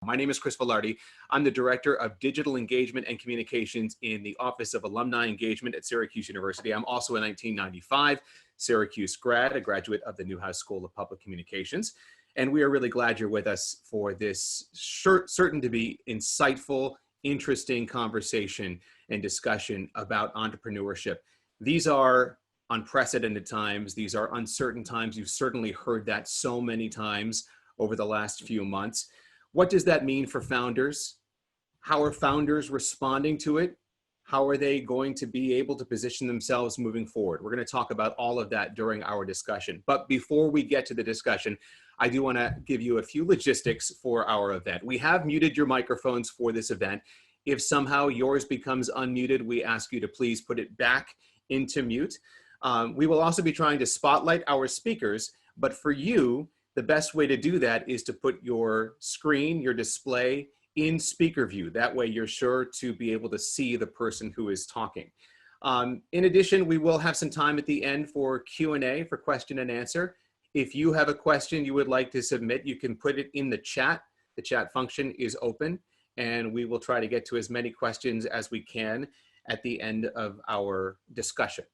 My name is Chris Velardi. I'm the Director of Digital Engagement and Communications in the Office of Alumni Engagement at Syracuse University. I'm also a 1995 Syracuse grad, a graduate of the Newhouse School of Public Communications. And we are really glad you're with us for this certain to be insightful, interesting conversation and discussion about entrepreneurship. These are unprecedented times. These are uncertain times. You've certainly heard that so many times over the last few months. What does that mean for founders? How are founders responding to it? How are they going to be able to position themselves moving forward? We're going to talk about all of that during our discussion. But before we get to the discussion, I do want to give you a few logistics for our event. We have muted your microphones for this event. If somehow yours becomes unmuted, we ask you to please put it back into mute. We will also be trying to spotlight our speakers, but for you, the best way to do that is to put your screen, your display in speaker view. That way you're sure to be able to see the person who is talking. In addition, we will have some time at the end for Q&A, for question and answer. If you have a question you would like to submit, you can put it in the chat. The chat function is open, and we will try to get to as many questions as we can at the end of our discussion.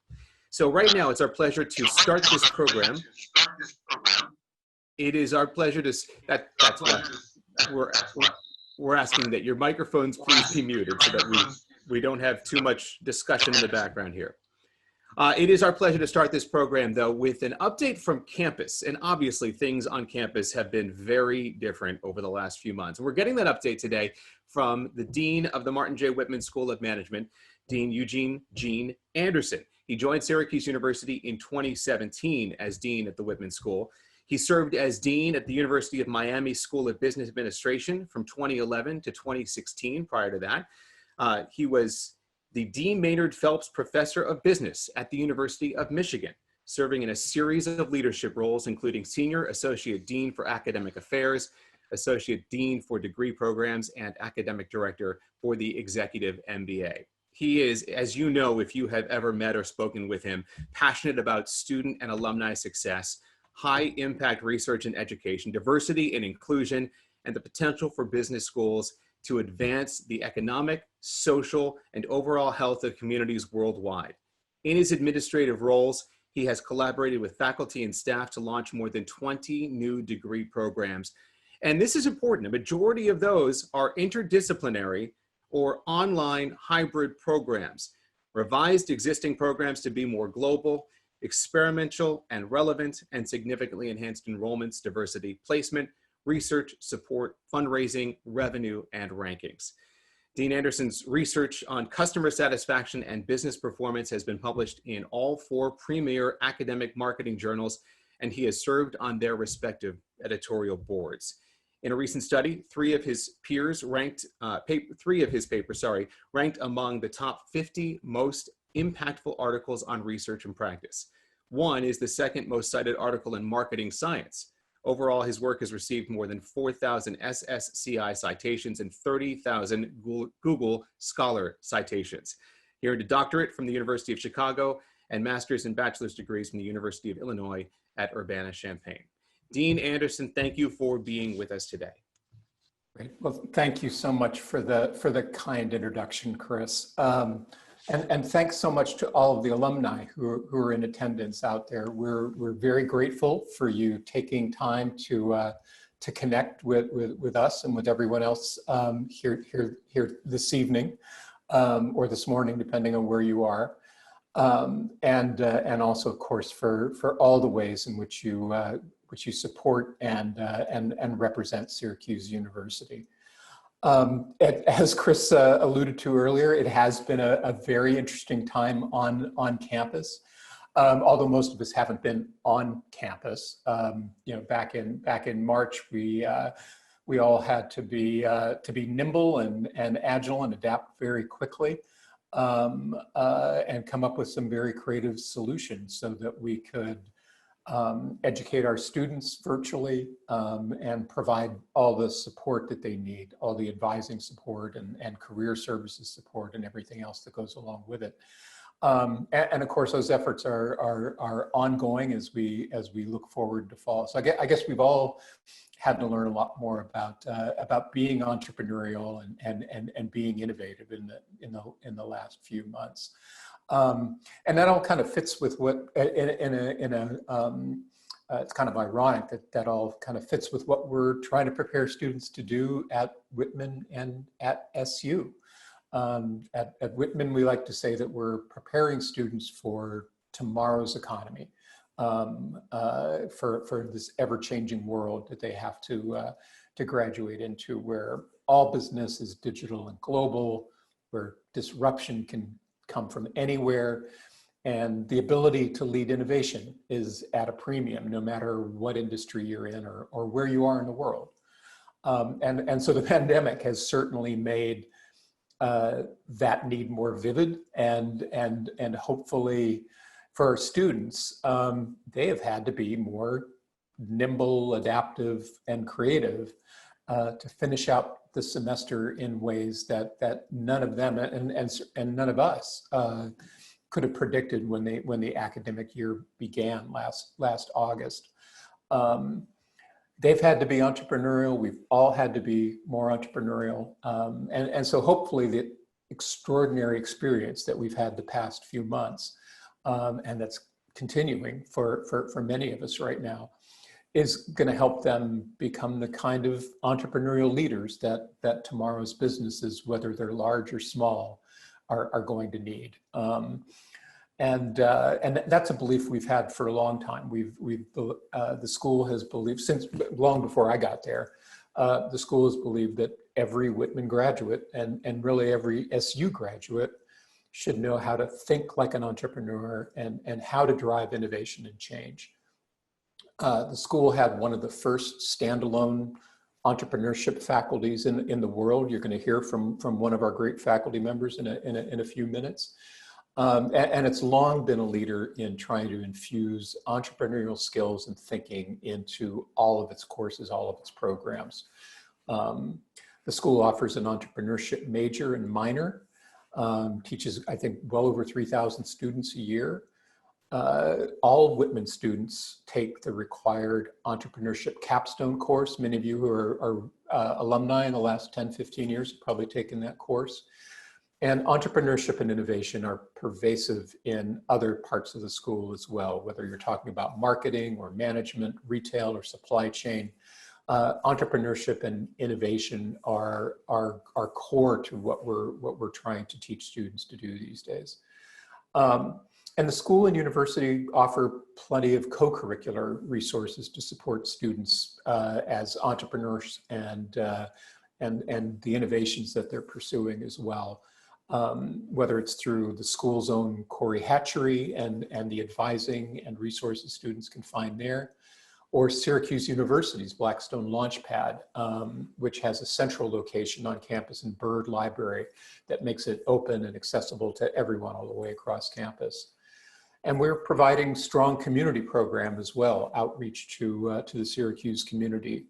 So right now, it's our pleasure to start this program. It is our pleasure to, that's what we're asking, that your microphones please be muted so that we don't have too much discussion in the background here. It is our pleasure to start this program, though, with an update from campus. And obviously, things on campus have been very different over the last few months. And we're getting that update today from the Dean of the Martin J. Whitman School of Management, Dean Eugene Gene Anderson. He joined Syracuse University in 2017 as Dean at the Whitman School. He served as Dean at the University of Miami School of Business Administration from 2011 to 2016. Prior to that, he was the Dean Maynard Phelps Professor of Business at the University of Michigan, serving in a series of leadership roles, including Senior Associate Dean for Academic Affairs, Associate Dean for Degree Programs, and Academic Director for the Executive MBA. He is, as you know, if you have ever met or spoken with him, passionate about student and alumni success, high impact research and education, diversity and inclusion, and the potential for business schools to advance the economic, social, and overall health of communities worldwide. In his administrative roles, he has collaborated with faculty and staff to launch more than 20 new degree programs. And this is important. A majority of those are interdisciplinary or online hybrid programs, revised existing programs to be more global, experimental and relevant, and significantly enhanced enrollments, diversity, placement, research, support, fundraising, revenue, and rankings. Dean Anderson's research on customer satisfaction and business performance has been published in all 4 premier academic marketing journals, and he has served on their respective editorial boards. In a recent study, 3 of his papers ranked among the top 50 most impactful articles on research and practice. 1 is the 2nd most cited article in marketing science. Overall, his work has received more than 4,000 SSCI citations and 30,000 Google Scholar citations. He earned a doctorate from the University of Chicago and master's and bachelor's degrees from the University of Illinois at Urbana-Champaign. Dean Anderson, thank you for being with us today. Great. Well, thank you so much for the kind introduction, Chris. And thanks so much to all of the alumni who are in attendance out there. We're very grateful for you taking time to connect with us and with everyone else here this evening or this morning, depending on where you are. And also, of course, for all the ways in which you support and represent Syracuse University. As Chris alluded to earlier, it has been a very interesting time on campus. Although most of us haven't been on campus, back in March, we all had to be nimble and agile and adapt very quickly, and come up with some very creative solutions so that we could educate our students virtually, and provide all the support that they need, all the advising support and career services support and everything else that goes along with it. And of course, those efforts are ongoing as we look forward to fall. So I guess we've all had to learn a lot more about being entrepreneurial and being innovative in the last few months. And that all kind of fits with what it's kind of ironic that all kind of fits with what we're trying to prepare students to do at Whitman and at SU. At Whitman, we like to say that we're preparing students for tomorrow's economy, for this ever-changing world that they have to graduate into, where all business is digital and global, where disruption can come from anywhere, and the ability to lead innovation is at a premium, no matter what industry you're in or where you are in the world. And so the pandemic has certainly made that need more vivid, and hopefully for our students, they have had to be more nimble, adaptive, and creative to finish out the semester in ways that none of them and none of us could have predicted when the academic year began last August. They've had to be entrepreneurial. We've all had to be more entrepreneurial. And so hopefully the extraordinary experience that we've had the past few months, and that's continuing for many of us right now, is going to help them become the kind of entrepreneurial leaders that tomorrow's businesses, whether they're large or small, are going to need. And that's a belief we've had for a long time. The school has believed, since long before I got there, the school has believed that every Whitman graduate and really every SU graduate should know how to think like an entrepreneur and how to drive innovation and change. The school had one of the first standalone entrepreneurship faculties in the world. You're going to hear from one of our great faculty members in a few minutes. And it's long been a leader in trying to infuse entrepreneurial skills and thinking into all of its courses, all of its programs. The school offers an entrepreneurship major and minor, teaches, I think, well over 3,000 students a year. All Whitman students take the required entrepreneurship capstone course. Many of you who are alumni in the last 10, 15 years have probably taken that course. And entrepreneurship and innovation are pervasive in other parts of the school as well, whether you're talking about marketing or management, retail or supply chain. Entrepreneurship and innovation are core to what we're trying to teach students to do these days. And the school and university offer plenty of co-curricular resources to support students as entrepreneurs and the innovations that they're pursuing as well. Whether it's through the school's own Corey Hatchery and the advising and resources students can find there, or Syracuse University's Blackstone Launchpad, which has a central location on campus in Byrd Library that makes it open and accessible to everyone all the way across campus. And we're providing strong community program as well, outreach to the Syracuse community,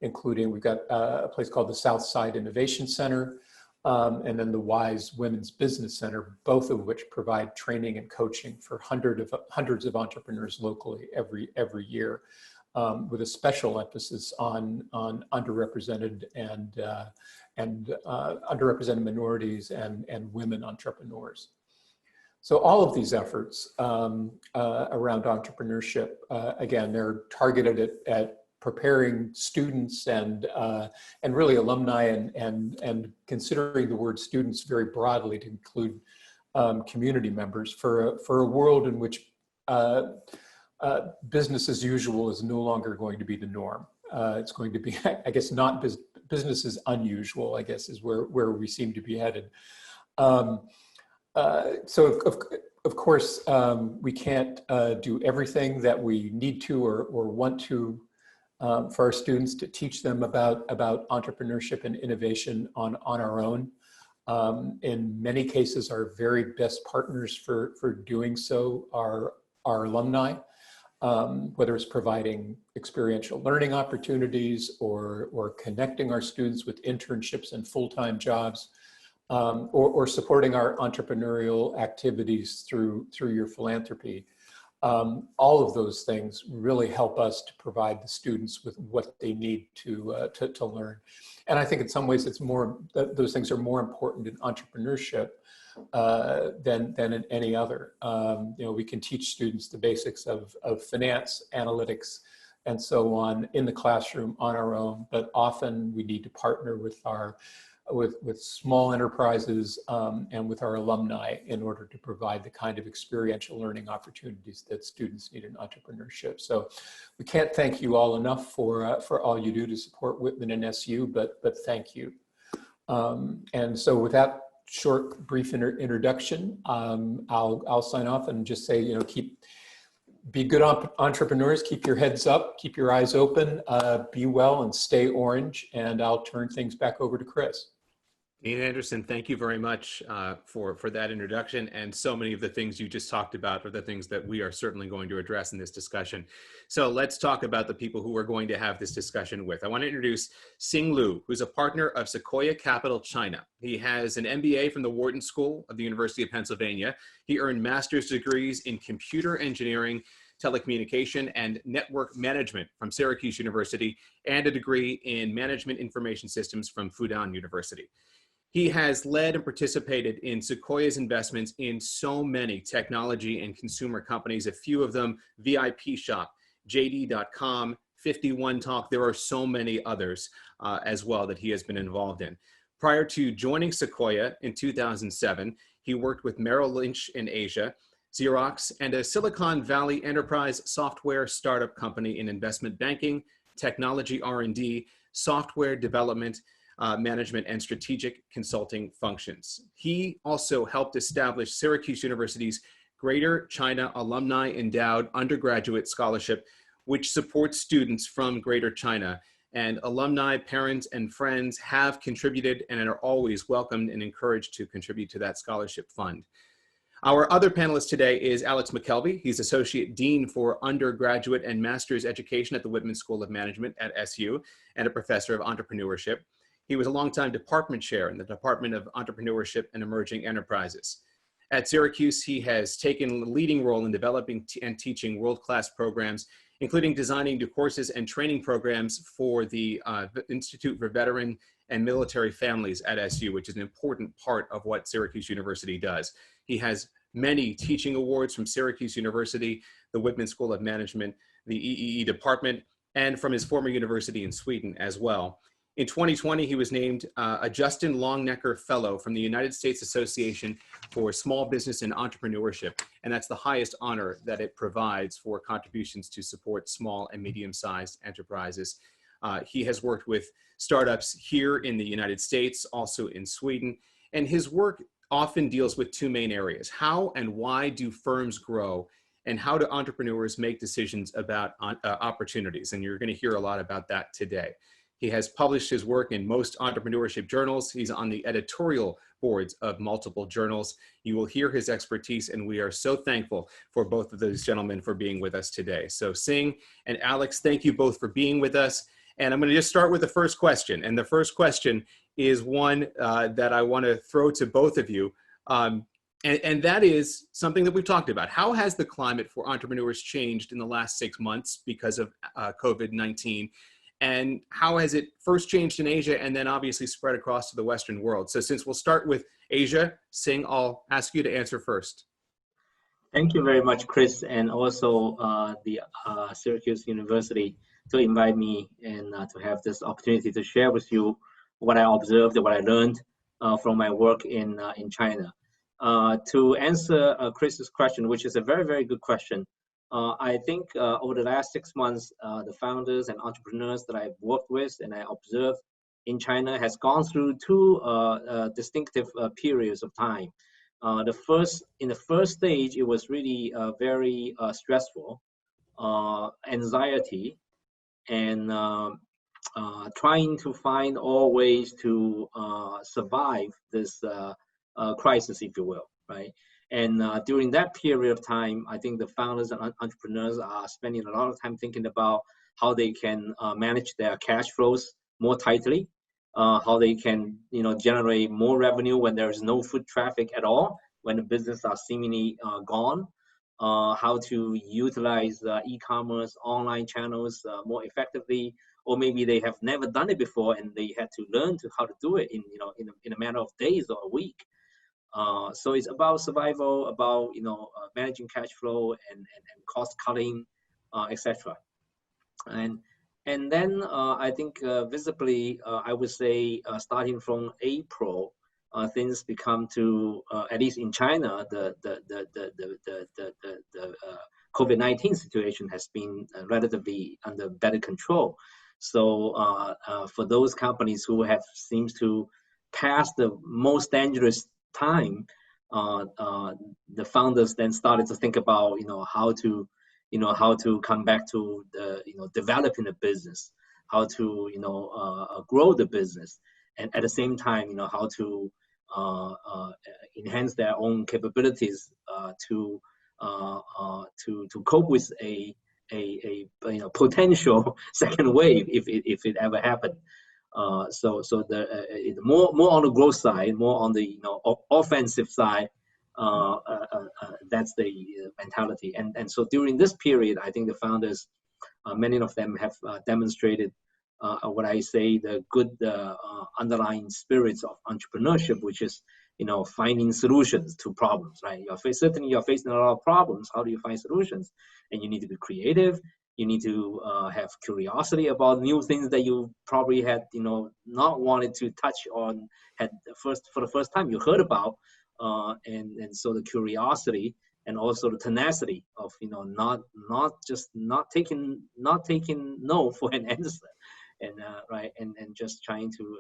including we've got a place called the Southside Innovation Center, and then the WISE Women's Business Center, both of which provide training and coaching for hundreds of entrepreneurs locally every year, with a special emphasis on underrepresented and underrepresented minorities and women entrepreneurs. So all of these efforts around entrepreneurship, again, they're targeted at preparing students and really alumni and considering the word students very broadly to include community members for a world in which business as usual is no longer going to be the norm. It's going to be, I guess, not business as unusual, I guess, is where we seem to be headed. So of course, we can't do everything that we need to or want to for our students to teach them about entrepreneurship and innovation on our own. In many cases, our very best partners for doing so are our alumni, whether it's providing experiential learning opportunities or connecting our students with internships and full-time jobs, or supporting our entrepreneurial activities through your philanthropy. All of those things really help us to provide the students with what they need to learn. And I think in some ways those things are more important in entrepreneurship than in any other. We can teach students the basics of finance, analytics, and so on in the classroom on our own, but often we need to partner with small enterprises and with our alumni in order to provide the kind of experiential learning opportunities that students need in entrepreneurship. So we can't thank you all enough for all you do to support Whitman and SU, but thank you. And so with that short, brief introduction, I'll sign off and just say, be good entrepreneurs, keep your heads up, keep your eyes open, be well and stay orange. And I'll turn things back over to Chris. Dean Anderson, thank you very much for that introduction. And so many of the things you just talked about are the things that we are certainly going to address in this discussion. So let's talk about the people who we're going to have this discussion with. I want to introduce Xing Liu, who's a partner of Sequoia Capital China. He has an MBA from the Whitman School of the University of Pennsylvania. He earned master's degrees in computer engineering, telecommunication, and network management from Syracuse University, and a degree in management information systems from Fudan University. He has led and participated in Sequoia's investments in so many technology and consumer companies, a few of them VIP Shop, JD.com, 51 Talk. There are so many others as well that he has been involved in. Prior to joining Sequoia in 2007, he worked with Merrill Lynch in Asia, Xerox, and a Silicon Valley enterprise software startup company in investment banking, technology R&D, software development, management, and strategic consulting functions. He also helped establish Syracuse University's Greater China Alumni Endowed Undergraduate Scholarship, which supports students from Greater China. And alumni, parents, and friends have contributed and are always welcomed and encouraged to contribute to that scholarship fund. Our other panelist today is Alex McKelvie. He's Associate Dean for Undergraduate and Master's Education at the Whitman School of Management at SU and a Professor of Entrepreneurship. He was a longtime department chair in the Department of Entrepreneurship and Emerging Enterprises. At Syracuse, he has taken a leading role in developing and teaching world-class programs, including designing new courses and training programs for the Institute for Veteran and Military Families at SU, which is an important part of what Syracuse University does. He has many teaching awards from Syracuse University, the Whitman School of Management, the EEE department, and from his former university in Sweden as well. In 2020, he was named a Justin Longnecker Fellow from the United States Association for Small Business and Entrepreneurship, and that's the highest honor that it provides for contributions to support small and medium-sized enterprises. He has worked with startups here in the United States, also in Sweden, and his work often deals with two main areas: how and why do firms grow, and how do entrepreneurs make decisions about opportunities, and you're going to hear a lot about that today. He has published his work in most entrepreneurship journals. He's on the editorial boards of multiple journals. You will hear his expertise, and we are so thankful for both of those gentlemen for being with us today. So Xing and Alex, thank you both for being with us. And I'm going to just start with the first question. And the first question is one that I want to throw to both of you. And that is something that we've talked about. How has the climate for entrepreneurs changed in the last 6 months because of COVID-19? And how has it first changed in Asia and then obviously spread across to the Western world? So since we'll start with Asia, Xing, I'll ask you to answer first. Thank you very much, Chris, and also the Syracuse University to invite me and to have this opportunity to share with you what I observed, what I learned from my work in China. To answer Chris's question, which is a very, very good question, I think over the last 6 months, the founders and entrepreneurs that I've worked with and I observed in China has gone through two distinctive periods of time. In the first stage, it was really very stressful, anxiety, and trying to find all ways to survive this crisis, if you will, right? And during that period of time, I think the founders and entrepreneurs are spending a lot of time thinking about how they can manage their cash flows more tightly, how they can generate more revenue when there is no foot traffic at all, when the business are seemingly gone, how to utilize e-commerce, online channels more effectively, or maybe they have never done it before and they had to learn how to do it in in a matter of days or a week. So it's about survival, about managing cash flow and cost cutting, etc. And then I think visibly, I would say starting from April, things become to at least in China, the COVID-19 situation has been relatively under better control. So for those companies who have seems to pass the most dangerous time, the founders then started to think about how to come back to the developing the business, how to grow the business, and at the same time how to enhance their own capabilities to cope with a potential second wave if it ever happened. So the more on the growth side, more on the offensive side. That's the mentality, and so during this period, I think the founders, many of them have demonstrated what I say the good underlying spirits of entrepreneurship, which is finding solutions to problems. Right? Certainly you're facing a lot of problems. How do you find solutions? And you need to be creative. You need to have curiosity about new things that you probably had not wanted to touch on for the first time you heard about. And so the curiosity and also the tenacity of not taking no for an answer, and and just trying to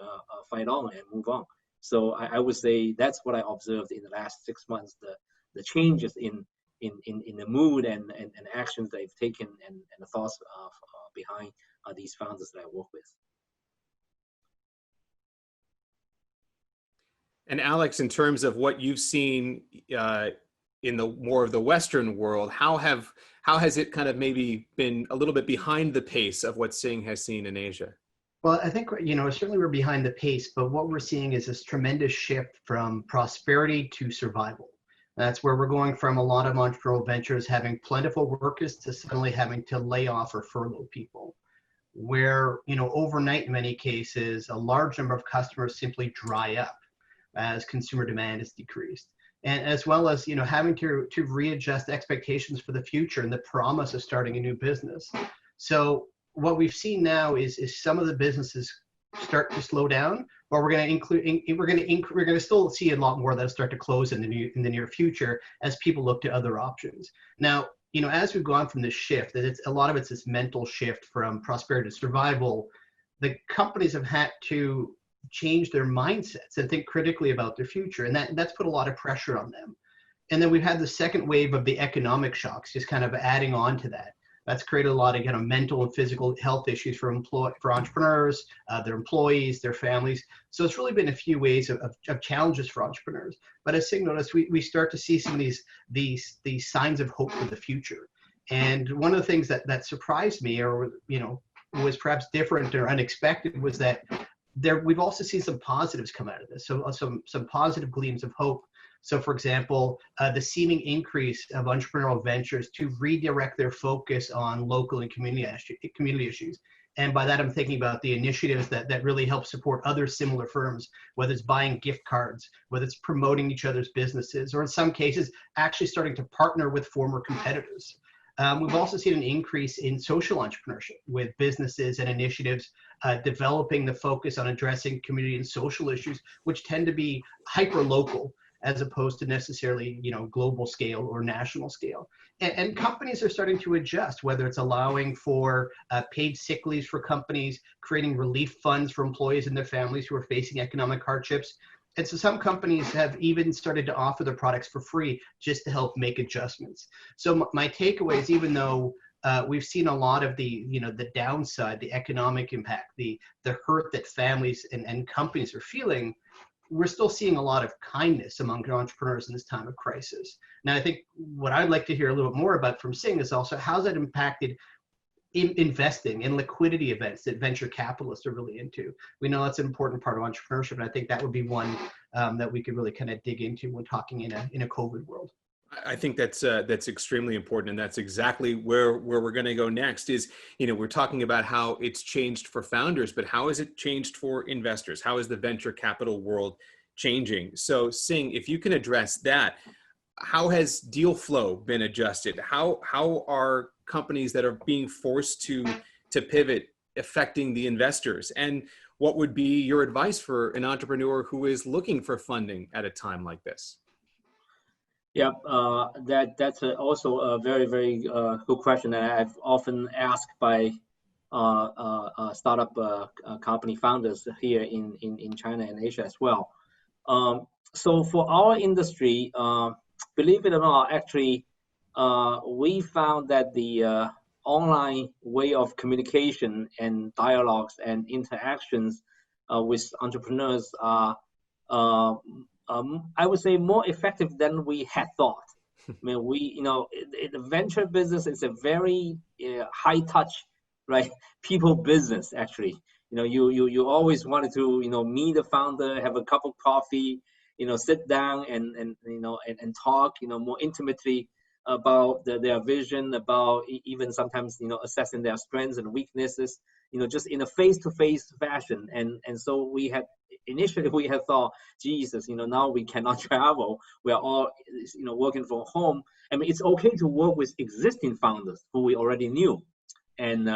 fight on and move on. So I would say that's what I observed in the last 6 months, the changes in the mood and actions they've taken and the thoughts behind these founders that I work with. And Alex, in terms of what you've seen in the more of the Western world, how has it kind of maybe been a little bit behind the pace of what Xing has seen in Asia? Well, I think, certainly we're behind the pace, but what we're seeing is this tremendous shift from prosperity to survival. That's where we're going from a lot of entrepreneurial ventures having plentiful workers to suddenly having to lay off or furlough people. Where, overnight in many cases, a large number of customers simply dry up as consumer demand is decreased. And as well as, having to readjust expectations for the future and the promise of starting a new business. So what we've seen now is some of the businesses start to slow down, but we're going to still see a lot more that start to close in the near future as people look to other options. Now, as we've gone from this shift, that a lot of it's this mental shift from prosperity to survival. The companies have had to change their mindsets and think critically about their future, and that's put a lot of pressure on them. And then we've had the second wave of the economic shocks, just kind of adding on to that. That's created a lot of mental and physical health issues for entrepreneurs, their employees, their families. So it's really been a few ways of challenges for entrepreneurs. But as Xing noticed, we start to see some of these signs of hope for the future. And one of the things that surprised me, or was perhaps different or unexpected, was that we've also seen some positives come out of this. So some positive gleams of hope. So for example, the seeming increase of entrepreneurial ventures to redirect their focus on local and community issues. And by that, I'm thinking about the initiatives that really help support other similar firms, whether it's buying gift cards, whether it's promoting each other's businesses, or in some cases, actually starting to partner with former competitors. We've also seen an increase in social entrepreneurship with businesses and initiatives developing the focus on addressing community and social issues, which tend to be hyper-local, as opposed to necessarily, global scale or national scale. And companies are starting to adjust, whether it's allowing for paid sick leaves for companies, creating relief funds for employees and their families who are facing economic hardships. And so some companies have even started to offer their products for free just to help make adjustments. So my takeaway is, even though we've seen a lot of the downside, the economic impact, the hurt that families and companies are feeling, we're still seeing a lot of kindness among entrepreneurs in this time of crisis. Now, I think what I'd like to hear a little bit more about from Xing is also how's that impacted investing in liquidity events that venture capitalists are really into. We know that's an important part of entrepreneurship, and I think that would be one that we could really kind of dig into when talking in a COVID world. I think that's extremely important, and that's exactly where we're going to go next. Is, we're talking about how it's changed for founders, but how has it changed for investors? How is the venture capital world changing? So, Xing, if you can address that, how has deal flow been adjusted? How are companies that are being forced to pivot affecting the investors? And what would be your advice for an entrepreneur who is looking for funding at a time like this? Yeah, that's also a very, very good question that I've often asked by startup company founders here in China and Asia as well. So for our industry, believe it or not, actually, we found that the online way of communication and dialogues and interactions with entrepreneurs are I would say more effective than we had thought. I mean, the venture business is a very high touch, right? People business, actually. You always wanted to, meet the founder, have a cup of coffee, sit down and talk, more intimately about their vision, about even sometimes, assessing their strengths and weaknesses, just in a face-to-face fashion. And so initially we had thought, Jesus, now we cannot travel. We are all, working from home. I mean, it's okay to work with existing founders who we already knew, and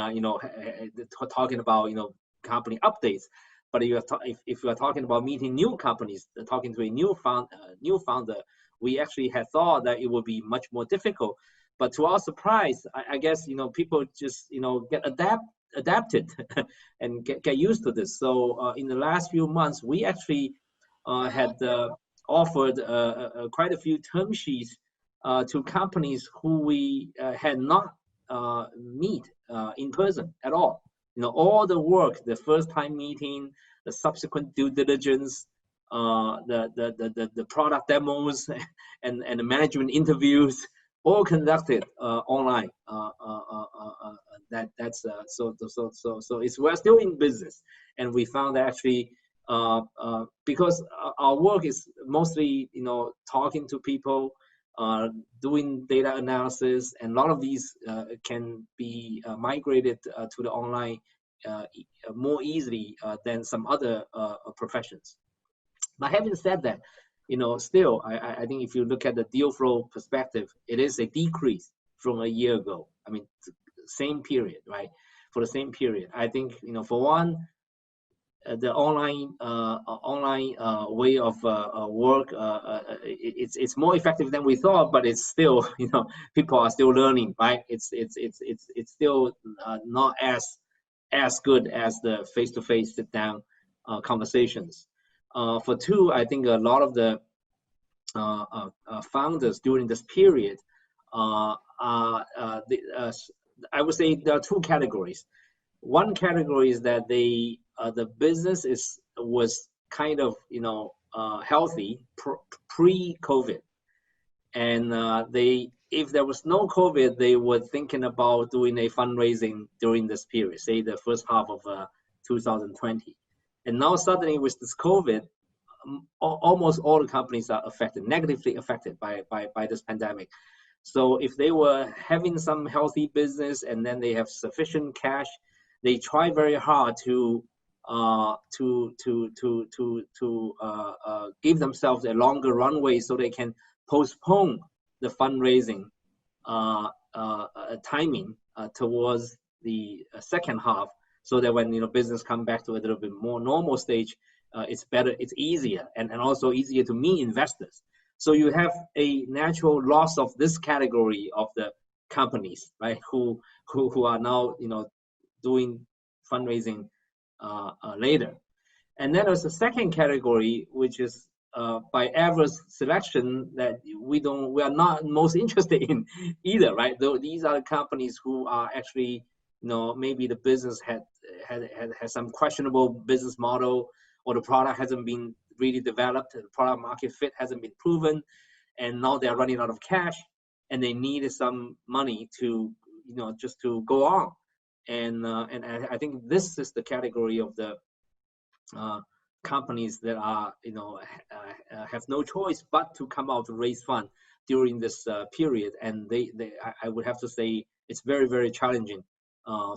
talking about company updates. But if you are talking about meeting new companies, talking to a new founder, we actually had thought that it would be much more difficult. But to our surprise, I guess people just get adapted and get used to this. So in the last few months, we actually had offered quite a few term sheets to companies who we had not meet in person at all. All the work, the first time meeting, the subsequent due diligence, the product demos, and the management interviews, all conducted online. We're still in business, and we found that actually because our work is mostly talking to people, doing data analysis, and a lot of these can be migrated to the online more easily than some other professions. But having said that, still, I think if you look at the deal flow perspective, it is a decrease from a year ago. I mean, same period, right? For the same period, I think for one, the online way of work, it's more effective than we thought, but it's still people are still learning, right? It's still not as good as the face-to-face sit-down conversations. For two, I think a lot of the founders during this period I would say there are two categories. One category is that the business was kind of healthy pre-COVID, and if there was no COVID, they were thinking about doing a fundraising during this period, say the first half of 2020. And now suddenly with this COVID, almost all the companies are negatively affected by this pandemic. So if they were having some healthy business and then they have sufficient cash, they try very hard to give themselves a longer runway so they can postpone the fundraising timing towards the second half, so that when business come back to a little bit more normal stage, it's better, it's easier, and also easier to meet investors. So you have a natural loss of this category of the companies, right? Who are now doing fundraising later. And then there's a second category, which is by average selection, that we are not most interested in either, right? Though these are companies who are actually maybe the business had some questionable business model, or the product hasn't been really developed, the product market fit hasn't been proven, and now they're running out of cash, and they needed some money to just to go on. And I think this is the category of the companies that are have no choice but to come out to raise funds during this period, and I would have to say it's very, very challenging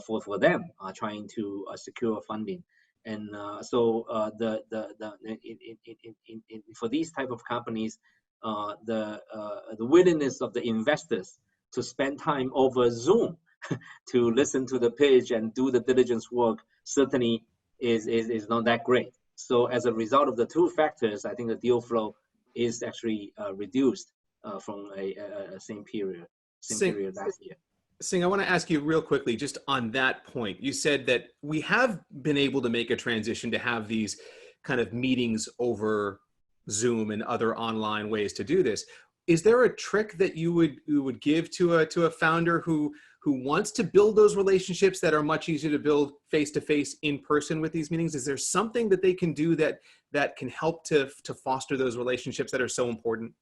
for them trying to secure funding. And for these type of companies, the willingness of the investors to spend time over Zoom to listen to the pitch and do the diligence work certainly is not that great. So as a result of the two factors, I think the deal flow is actually reduced from a same period last year. Xing, I want to ask you real quickly, just on that point. You said that we have been able to make a transition to have these kind of meetings over Zoom and other online ways to do this. Is there a trick that you would give to a founder who wants to build those relationships that are much easier to build face-to-face in person with these meetings? Is there something that they can do that can help to foster those relationships that are so important?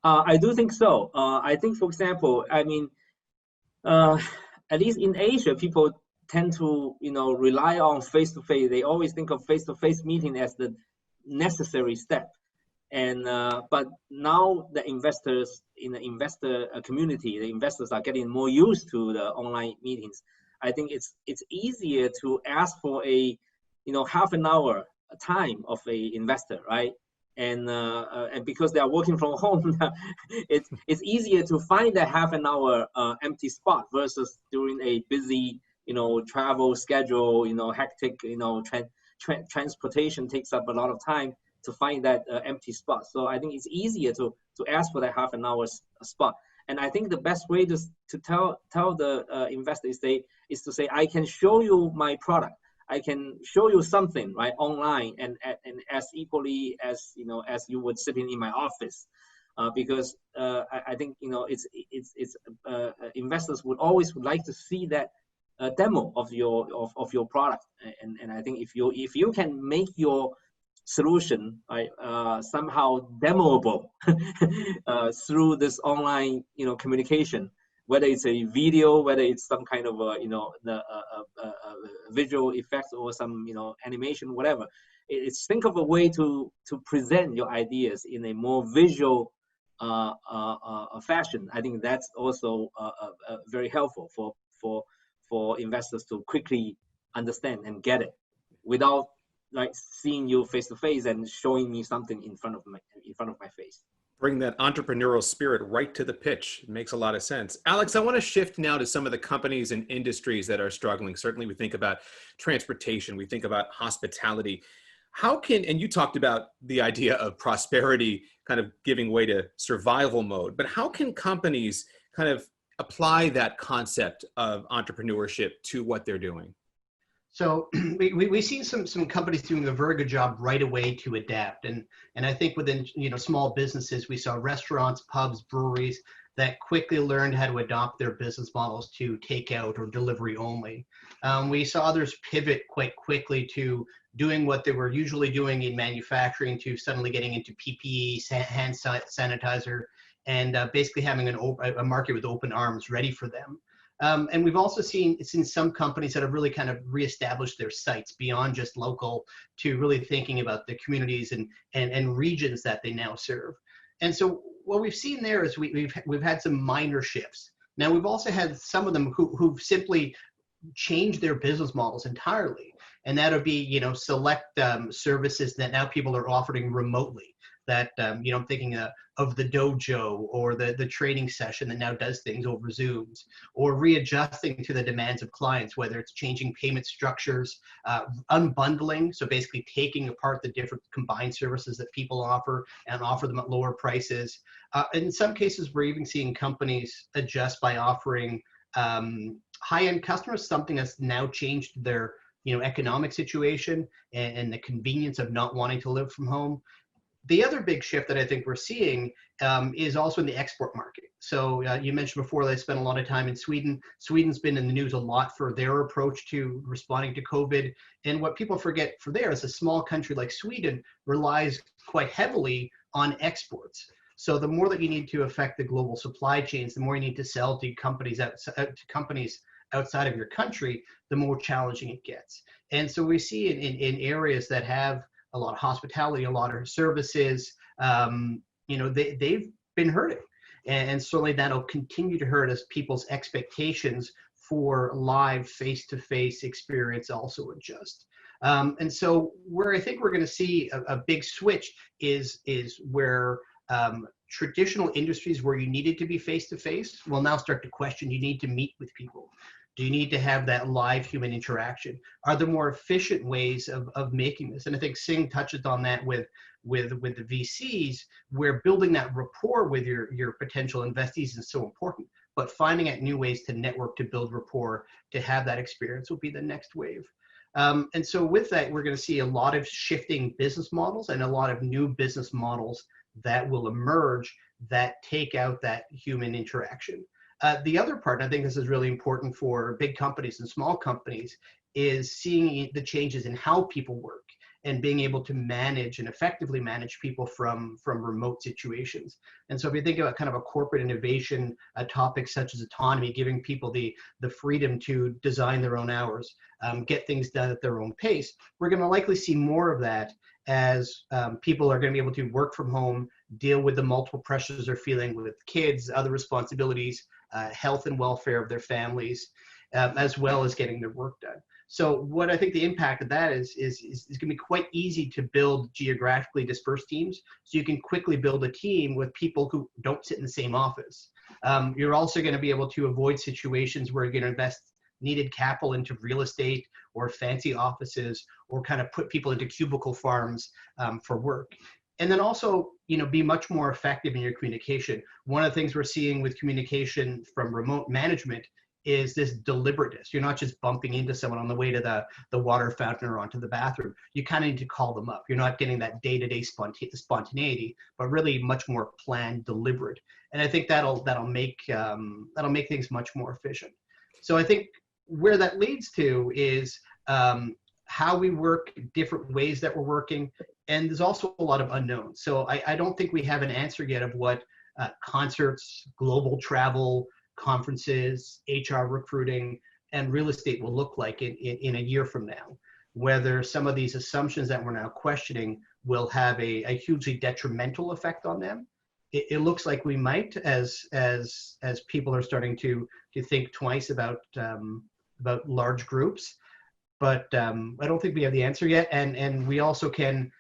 I do think so. I think, for example, I mean, at least in Asia, people tend to, rely on face-to-face. They always think of face-to-face meeting as the necessary step. And but now the investors in the investor community, the investors are getting more used to the online meetings. I think it's easier to ask for a, half an hour time of a investor, right? And because they are working from home, it's easier to find that half an hour empty spot versus during a busy, travel schedule, hectic, transportation takes up a lot of time to find that empty spot. So I think it's easier to ask for that half an hour spot. And I think the best way to tell the investor is to say, I can show you my product. I can show you something, right, online, and as equally as as you would sitting in my office, because I think investors would always like to see that demo of your product, and I think if you can make your solution somehow demoable through this online communication, whether it's a video, whether it's some kind of visual effects or some animation, whatever. It's think of a way to present your ideas in a more visual fashion. I think that's also very helpful for investors to quickly understand and get it without seeing you face to face and showing me something in front of my face. Bring that entrepreneurial spirit right to the pitch. It makes a lot of sense. Alex, I want to shift now to some of the companies and industries that are struggling. Certainly we think about transportation, we think about hospitality. And you talked about the idea of prosperity kind of giving way to survival mode, but how can companies kind of apply that concept of entrepreneurship to what they're doing? So we've seen some companies doing a very good job right away to adapt. And I think within small businesses, we saw restaurants, pubs, breweries that quickly learned how to adopt their business models to takeout or delivery only. We saw others pivot quite quickly to doing what they were usually doing in manufacturing to suddenly getting into PPE, hand sanitizer, and basically having a market with open arms ready for them. And we've also seen some companies that have really kind of reestablished their sites beyond just local to really thinking about the communities and regions that they now serve. And so what we've seen there is we've had some minor shifts. Now we've also had some of them who've simply changed their business models entirely, and that'll be select services that now people are offering remotely. That I'm thinking of the dojo or the training session that now does things over Zooms, or readjusting to the demands of clients, whether it's changing payment structures, unbundling, so basically taking apart the different combined services that people offer and offer them at lower prices. In some cases, we're even seeing companies adjust by offering high-end customers something that's now changed their economic situation and the convenience of not wanting to live from home. The other big shift that I think we're seeing is also in the export market. So you mentioned before they spent a lot of time in Sweden. Sweden's been in the news a lot for their approach to responding to COVID. And what people forget for there is a small country like Sweden relies quite heavily on exports. So the more that you need to affect the global supply chains, the more you need to sell to companies outside of your country, the more challenging it gets. And so we see in areas that have a lot of hospitality, a lot of services, they've been hurting. And certainly that'll continue to hurt as people's expectations for live face-to-face experience also adjust. And so where I think we're going to see a big switch is where traditional industries where you needed to be face-to-face will now start to question, you need to meet with people. Do you need to have that live human interaction? Are there more efficient ways of making this? And I think Xing touches on that with the VCs, where building that rapport with your potential investees is so important, but finding out new ways to network, to build rapport, to have that experience will be the next wave. And so with that, we're going to see a lot of shifting business models and a lot of new business models that will emerge that take out that human interaction. The other part, and I think this is really important for big companies and small companies, is seeing the changes in how people work and being able to manage and effectively manage people from remote situations. And so if you think about kind of a corporate innovation, a topic such as autonomy, giving people the freedom to design their own hours, get things done at their own pace, we're going to likely see more of that as people are going to be able to work from home, deal with the multiple pressures they're feeling with kids, other responsibilities, health and welfare of their families, as well as getting their work done. So what I think the impact of that is going to be quite easy to build geographically dispersed teams. So you can quickly build a team with people who don't sit in the same office. You're also going to be able to avoid situations where you're going to invest needed capital into real estate or fancy offices, or kind of put people into cubicle farms for work. And then also, be much more effective in your communication. One of the things we're seeing with communication from remote management is this deliberateness. You're not just bumping into someone on the way to the water fountain or onto the bathroom. You kind of need to call them up. You're not getting that day-to-day spontaneity, but really much more planned, deliberate. And I think that'll make things much more efficient. So I think where that leads to is how we work, different ways that we're working, and there's also a lot of unknowns. So I don't think we have an answer yet of what concerts, global travel, conferences, HR recruiting, and real estate will look like in a year from now. Whether some of these assumptions that we're now questioning will have a hugely detrimental effect on them. It looks like we might, as people are starting to think twice about large groups, but I don't think we have the answer yet, and we also can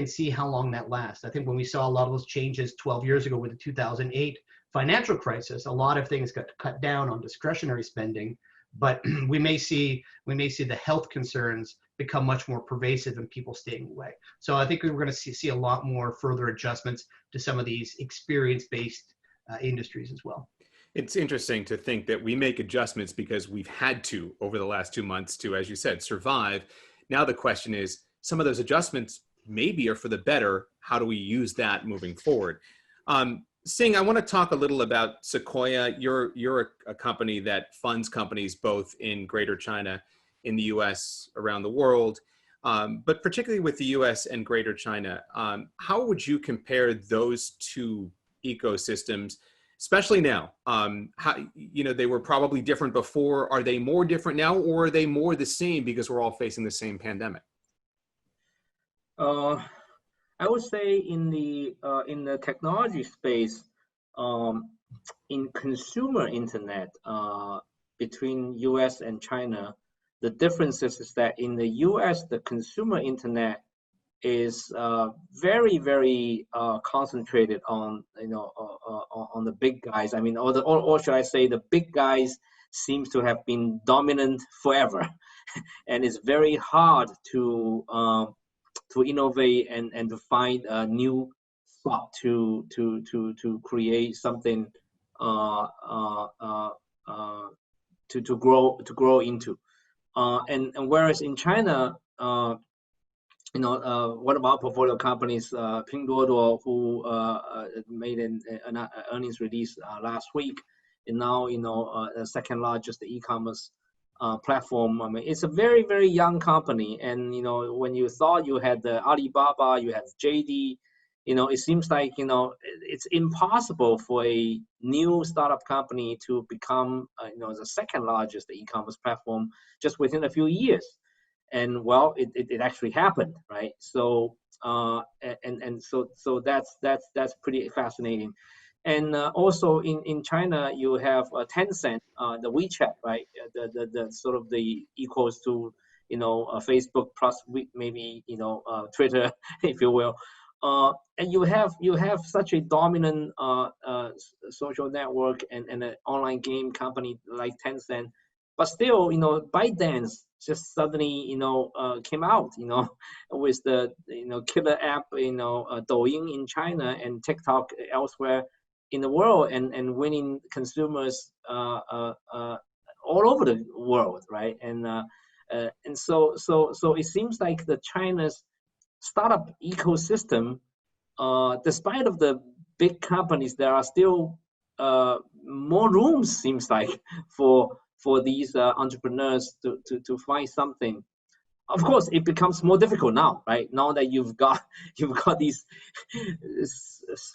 see how long that lasts. I think when we saw a lot of those changes 12 years ago with the 2008 financial crisis, a lot of things got cut down on discretionary spending, but we may see the health concerns become much more pervasive and people staying away. So I think we're going to see a lot more further adjustments to some of these experience-based industries as well. It's interesting to think that we make adjustments because we've had to over the last 2 months to, as you said, survive. Now the question is, some of those adjustments maybe are for the better. How do we use that moving forward? Xing, I want to talk a little about Sequoia. You're a company that funds companies both in Greater China, in the US, around the world, but particularly with the US and Greater China. How would you compare those two ecosystems, especially now? They were probably different before. Are they more different now, or are they more the same because we're all facing the same pandemic? I would say in the technology space, in consumer internet, between US and China, the difference is that in the US, the consumer internet is very, very concentrated on on the big guys. I mean, or should I say, the big guys seems to have been dominant forever, and it's very hard to innovate and to find a new spot to create something to grow into. And whereas in China, one of our portfolio companies, Pinduoduo, who made an earnings release last week, and now the second largest e-commerce platform. I mean, it's a very, very young company, and when you thought you had the Alibaba, you had JD, it seems like it's impossible for a new startup company to become the second largest e-commerce platform just within a few years. And well, it actually happened, right? So so that's pretty fascinating. And also in China, you have Tencent, the WeChat, right? The sort of the equals to Facebook plus maybe Twitter, if you will. And you have such a dominant social network and an online game company like Tencent, but still, ByteDance just suddenly, came out, with the, killer app, Douyin in China and TikTok elsewhere in the world, and winning consumers all over the world, right? And so it seems like the China's startup ecosystem, despite of the big companies, there are still more rooms, seems like, for these entrepreneurs to find something. Of course, it becomes more difficult now, right? Now that you've got these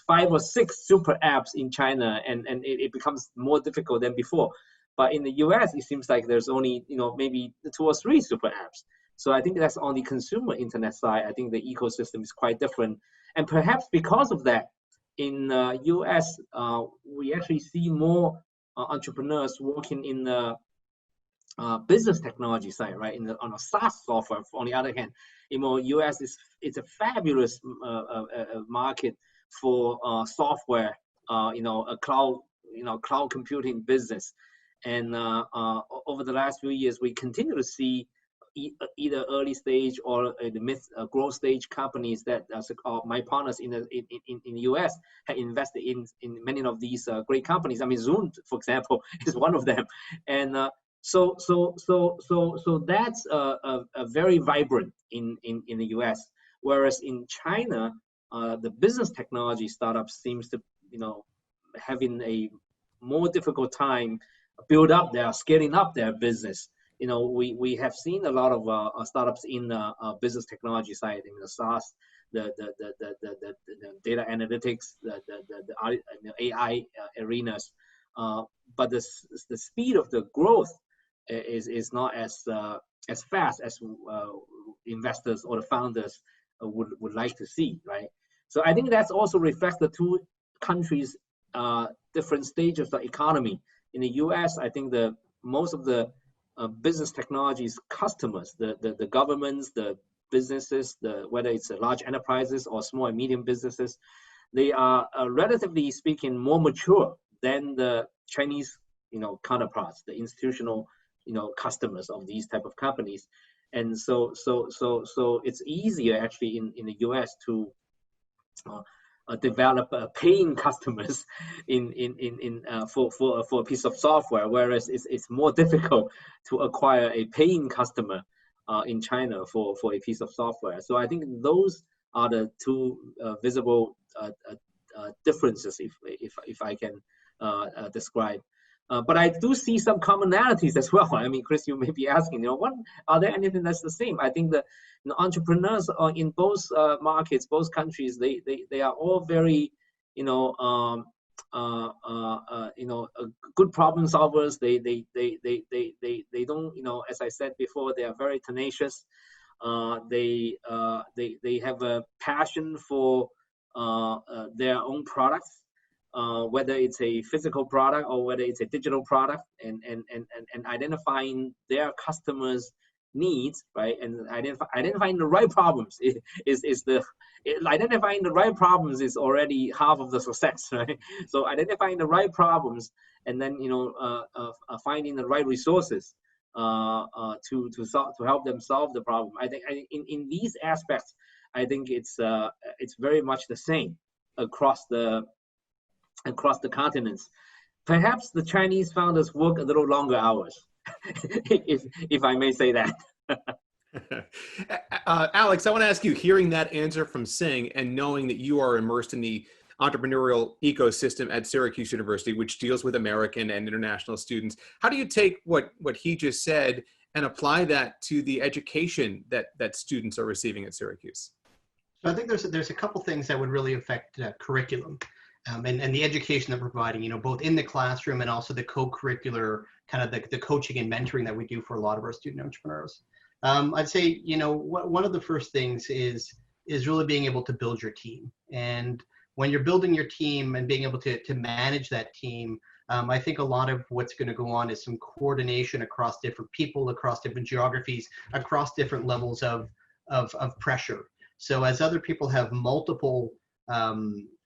5 or 6 super apps in China, and it becomes more difficult than before. But in the US, it seems like there's only maybe 2 or 3 super apps. So I think that's on the consumer internet side. I think the ecosystem is quite different, and perhaps because of that, in US, we actually see more entrepreneurs working in the business technology side, right? On a SaaS software. On the other hand, US it's a fabulous market for software, a cloud computing business, and over the last few years, we continue to see either early stage or the mid growth stage companies that my partners in the US have invested in many of these great companies. I mean, Zoom, for example, is one of them, and so that's a very vibrant in the US, whereas in China, the business technology startups seems to having a more difficult time scaling up their business. We have seen a lot of startups in the business technology side, in the SaaS, the data analytics, the AI arenas, but the speed of the growth is not as fast as investors or the founders would like to see, right? So I think that's also reflects the two countries' different stages of the economy. In the US, I think most of the business technologies customers, the governments, the businesses, whether it's large enterprises or small and medium businesses, they are relatively speaking more mature than the Chinese counterparts, the institutional customers of these type of companies. And so it's easier actually in the US to develop paying customers for a piece of software, whereas it's more difficult to acquire a paying customer in China for a piece of software. So I think those are the two visible differences, if I can describe. But I do see some commonalities as well. I mean, Chris, you may be asking, what are there anything that's the same? I think that entrepreneurs in both markets, both countries, they are all very, good problem solvers. They don't, as I said before, they are very tenacious. They have a passion for their own products. Whether it's a physical product or whether it's a digital product, and identifying their customers' needs, right, and identifying the right problems identifying the right problems is already half of the success, right? So identifying the right problems, and then finding the right resources to help them solve the problem. I think in these aspects, I think it's very much the same across the continents. Perhaps the Chinese founders work a little longer hours, if I may say that. Alex, I want to ask you, hearing that answer from Xing and knowing that you are immersed in the entrepreneurial ecosystem at Syracuse University, which deals with American and international students, how do you take what he just said and apply that to the education that students are receiving at Syracuse? So I think there's a couple things that would really affect curriculum. And the education that we're providing, both in the classroom and also the co-curricular kind of the coaching and mentoring that we do for a lot of our student entrepreneurs. I'd say, one of the first things is is really being able to build your team. And when you're building your team and being able to manage that team, I think a lot of what's going to go on is some coordination across different people, across different geographies, across different levels of pressure. So as other people have multiple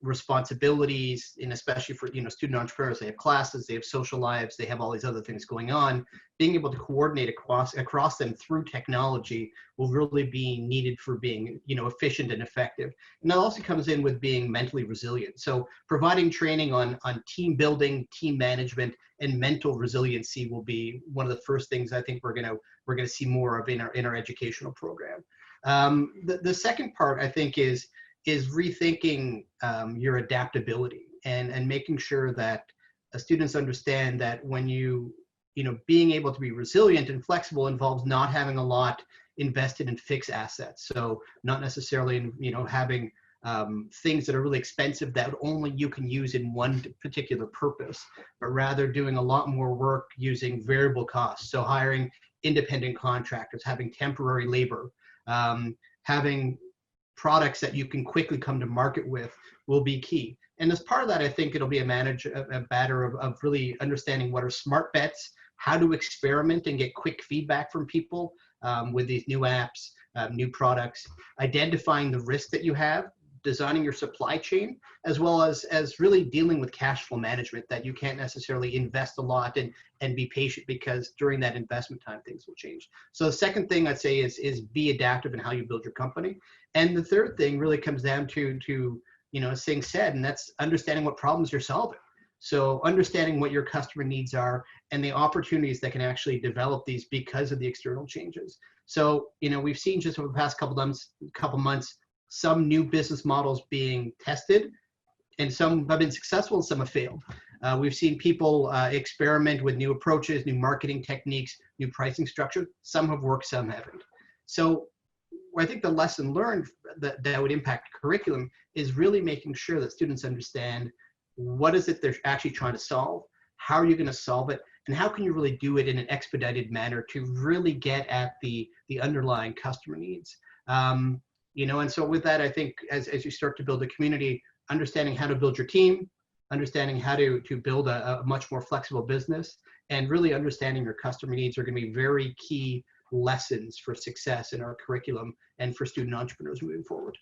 responsibilities, and especially for student entrepreneurs, they have classes, they have social lives, they have all these other things going on. Being able to coordinate across them through technology will really be needed for being efficient and effective. And that also comes in with being mentally resilient. So providing training on team building, team management, and mental resiliency will be one of the first things I think we're gonna see more of in our educational program. The second part, I think, is rethinking your adaptability and making sure that students understand that when being able to be resilient and flexible involves not having a lot invested in fixed assets. So not necessarily having things that are really expensive that only you can use in one particular purpose, but rather doing a lot more work using variable costs. So hiring independent contractors, having temporary labor, having products that you can quickly come to market with will be key. And as part of that, I think it'll be a matter of really understanding what are smart bets, how to experiment and get quick feedback from people with these new apps, new products, identifying the risk that you have, designing your supply chain, as well as really dealing with cash flow management, that you can't necessarily invest a lot and be patient, because during that investment time, things will change. So the second thing I'd say is be adaptive in how you build your company. And the third thing really comes down to as Xing said, and that's understanding what problems you're solving. So understanding what your customer needs are and the opportunities that can actually develop these because of the external changes. So, we've seen just over the past couple months, some new business models being tested, and some have been successful and some have failed. We've seen people experiment with new approaches, new marketing techniques, new pricing structure. Some have worked, some haven't. So I think the lesson learned that would impact curriculum is really making sure that students understand what is it they're actually trying to solve, how are you going to solve it, and how can you really do it in an expedited manner to really get at the underlying customer needs. And so with that, I think as you start to build a community, understanding how to build your team, understanding how to build a much more flexible business, and really understanding your customer needs are going to be very key lessons for success in our curriculum and for student entrepreneurs moving forward.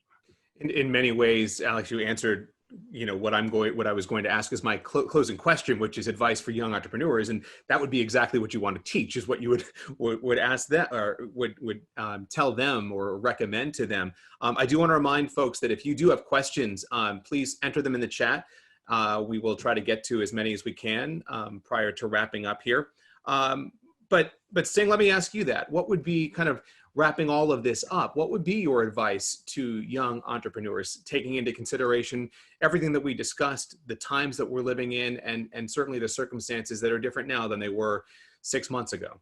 In many ways, Alex, you answered what I was going to ask as my closing question, which is advice for young entrepreneurs, and that would be exactly what you want to teach, is what you would ask them, or would tell them or recommend to them. I do want to remind folks that if you do have questions, please enter them in the chat. We will try to get to as many as we can prior to wrapping up here. But Xing, let me ask you that. What would be, kind of wrapping all of this up, what would be your advice to young entrepreneurs, taking into consideration everything that we discussed, the times that we're living in, and certainly the circumstances that are different now than they were 6 months ago?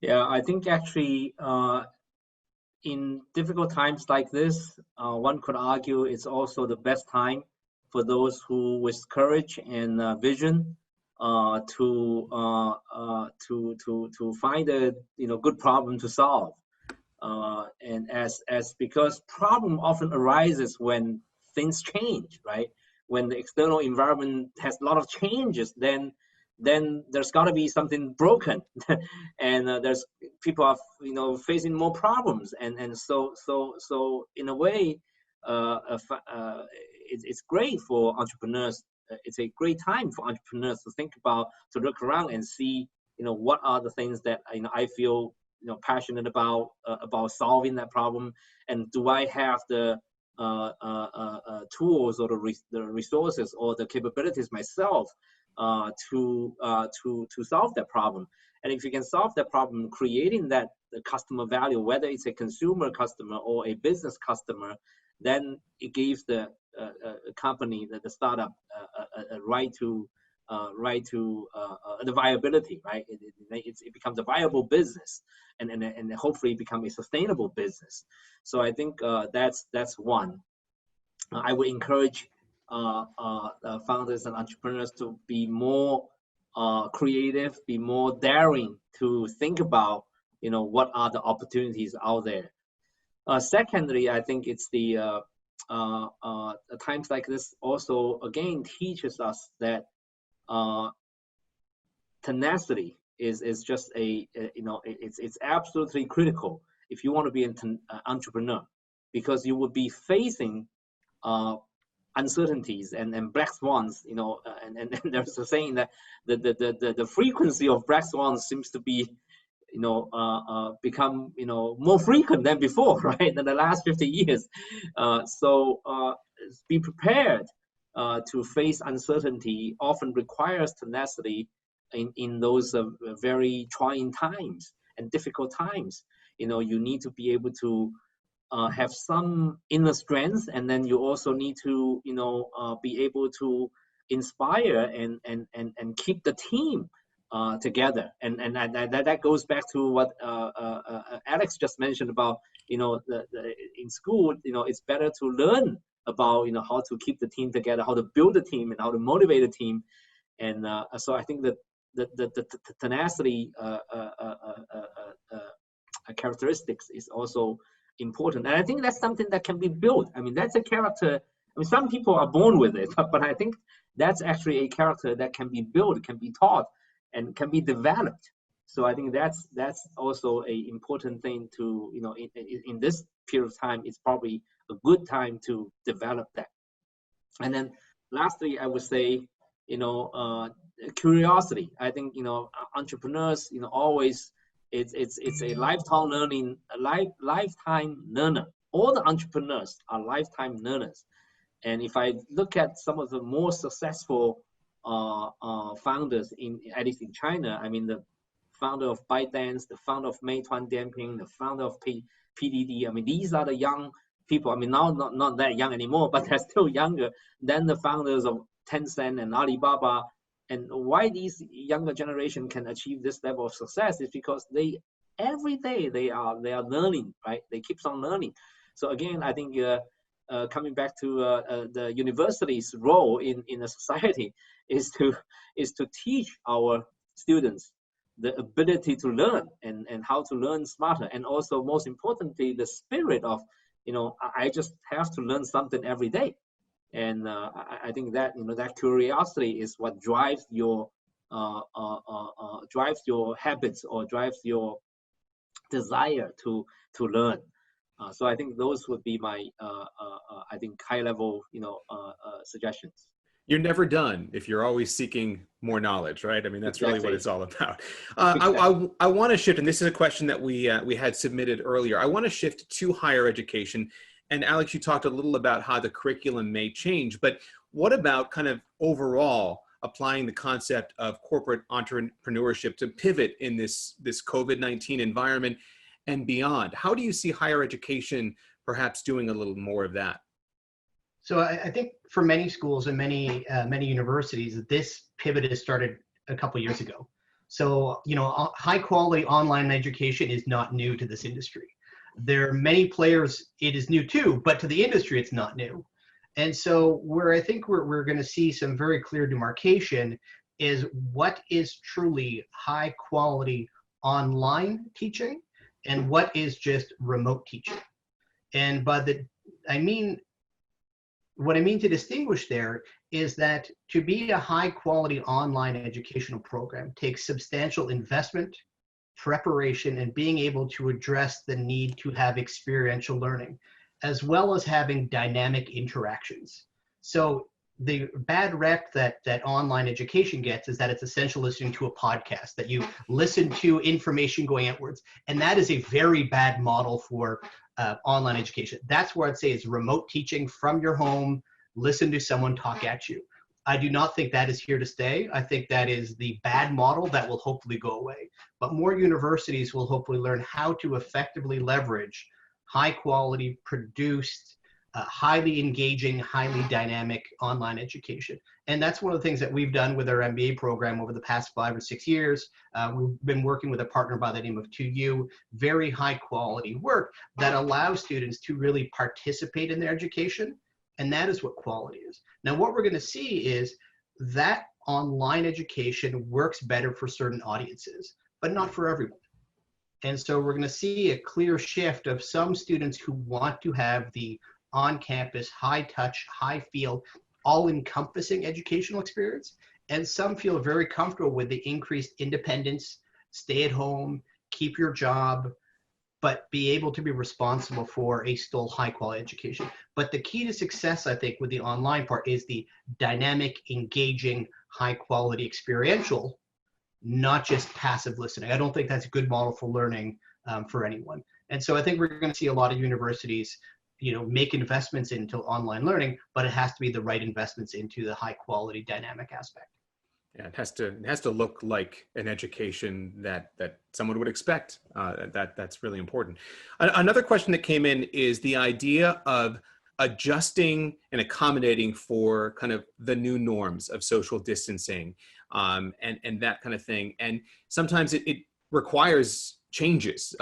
Yeah, I think actually in difficult times like this, one could argue it's also the best time for those who, with courage and vision, to find a good problem to solve, and because problem often arises when things change, right? When the external environment has a lot of changes, then there's got to be something broken, and there's people are facing more problems, and so in a way, it's great for entrepreneurs. It's a great time for entrepreneurs to think about, to look around and see, what are the things that I feel passionate about solving that problem, and do I have the tools or the resources or the capabilities myself to solve that problem. And if you can solve that problem, creating the customer value, whether it's a consumer customer or a business customer, then it gives the company, the startup, a right to the viability, right? It becomes a viable business, and hopefully become a sustainable business. So I think that's one. I would encourage founders and entrepreneurs to be more creative, be more daring to think about what are the opportunities out there. Secondly, I think it's the times like this also again teaches us that tenacity is just it's absolutely critical if you want to be an entrepreneur, because you will be facing uncertainties and black swans, and there's a saying that the frequency of black swans seems to be become more frequent than before, right, than the last 50 years. So be prepared to face uncertainty often requires tenacity in those very trying times and difficult times. You need to be able to have some inner strength, and then you also need to be able to inspire and keep the team together, and that goes back to what Alex just mentioned about in school. It's better to learn about how to keep the team together, how to build a team, and how to motivate a team. And so I think that the tenacity characteristics is also important, and I think that's something that can be built. I mean, that's a character. I mean, some people are born with it, but I think that's actually a character that can be built, can be taught, and can be developed. So I think that's also a important thing to in this period of time. It's probably a good time to develop that. And then lastly, I would say curiosity. I think entrepreneurs always it's a lifetime learning, lifetime learner. All the entrepreneurs are lifetime learners. And if I look at some of the more successful founders at least in China, I mean the founder of ByteDance, the founder of Meituan Dianping, the founder of PDD. I mean, these are the young people. I mean, now not that young anymore, but they're still younger than the founders of Tencent and Alibaba. And why these younger generation can achieve this level of success is because every day they are learning, right? They keep on learning. So again, I think coming back to the university's role in a society is to teach our students the ability to learn and how to learn smarter, and also most importantly the spirit of I just have to learn something every day. And I think that that curiosity is what drives your habits, or drives your desire to learn. So I think those would be my I think high level suggestions. You're never done if you're always seeking more knowledge, right? I mean, that's Exactly. really what it's all about. Exactly. I want to shift, and this is a question that we had submitted earlier. I want to shift to higher education. And Alex, you talked a little about how the curriculum may change, but what about kind of overall applying the concept of corporate entrepreneurship to pivot in this COVID-19 environment and beyond? How do you see higher education perhaps doing a little more of that? So I think for many schools and many universities, this pivot has started a couple of years ago. So high quality online education is not new to this industry. There are many players it is new to, but to the industry it's not new. And so where I think we're going to see some very clear demarcation is what is truly high quality online teaching and what is just remote teaching. And what I mean to distinguish there is that to be a high quality online educational program takes substantial investment, preparation, and being able to address the need to have experiential learning, as well as having dynamic interactions. So the bad rep that online education gets is that it's essential listening to a podcast, that you listen to information going outwards. And that is a very bad model for online education. That's where I'd say is remote teaching from your home, listen to someone talk at you. I do not think that is here to stay. I think that is the bad model that will hopefully go away. But more universities will hopefully learn how to effectively leverage high quality, produced, highly engaging, highly dynamic online education. And that's one of the things that we've done with our MBA program over the past 5 or 6 years. We've been working with a partner by the name of 2U, very high quality work that allows students to really participate in their education. And that is what quality is. Now, what we're going to see is that online education works better for certain audiences, but not for everyone. And so we're going to see a clear shift of some students who want to have the on-campus, high-touch, high-feel, all-encompassing educational experience. And some feel very comfortable with the increased independence, stay at home, keep your job, but be able to be responsible for a still high-quality education. But the key to success, I think, with the online part is the dynamic, engaging, high-quality experiential, not just passive listening. I don't think that's a good model for learning for anyone. And so I think we're going to see a lot of universities, make investments into online learning, but it has to be the right investments into the high-quality dynamic aspect. Yeah, it has to look like an education that someone would expect. That's really important. Another question that came in is the idea of adjusting and accommodating for kind of the new norms of social distancing and that kind of thing. And sometimes it requires changes,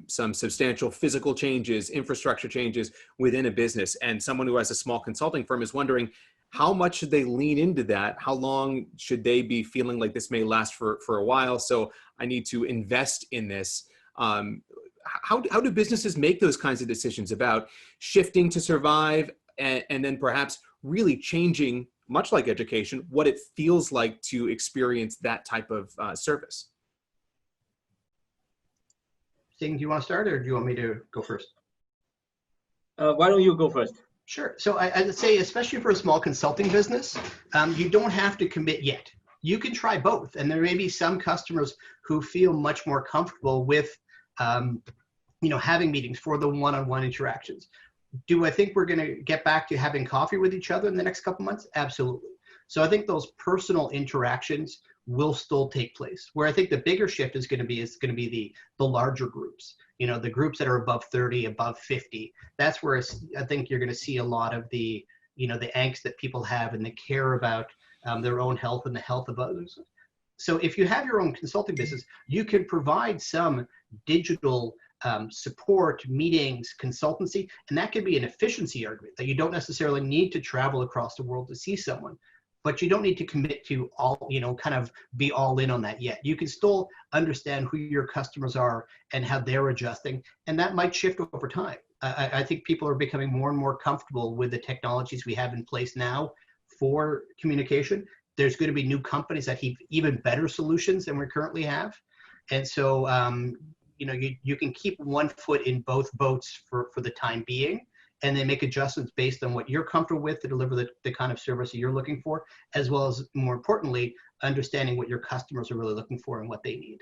some substantial physical changes, infrastructure changes within a business. And someone who has a small consulting firm is wondering, how much should they lean into that? How long should they be feeling like this may last for a while? So I need to invest in this. How do businesses make those kinds of decisions about shifting to survive and then perhaps really changing, much like education, what it feels like to experience that type of service? Xing, do you want to start or do you want me to go first? Why don't you go first? Sure. So I would say, especially for a small consulting business, you don't have to commit yet. You can try both. And there may be some customers who feel much more comfortable with, having meetings for the one-on-one interactions. Do I think we're going to get back to having coffee with each other in the next couple months? Absolutely. So I think those personal interactions will still take place. Where I think the bigger shift is going to be the larger groups. The groups that are above 30, above 50. That's where I think you're going to see a lot of the angst that people have and the care about their own health and the health of others. So if you have your own consulting business, you can provide some digital support, meetings, consultancy, and that can be an efficiency argument that you don't necessarily need to travel across the world to see someone. But you don't need to commit to all, kind of be all in on that yet. You can still understand who your customers are and how they're adjusting, and that might shift over time. I think people are becoming more and more comfortable with the technologies we have in place now for communication. There's going to be new companies that have even better solutions than we currently have. And so, you can keep one foot in both boats for the time being, and then make adjustments based on what you're comfortable with to deliver the kind of service that you're looking for, as well as, more importantly, understanding what your customers are really looking for and what they need.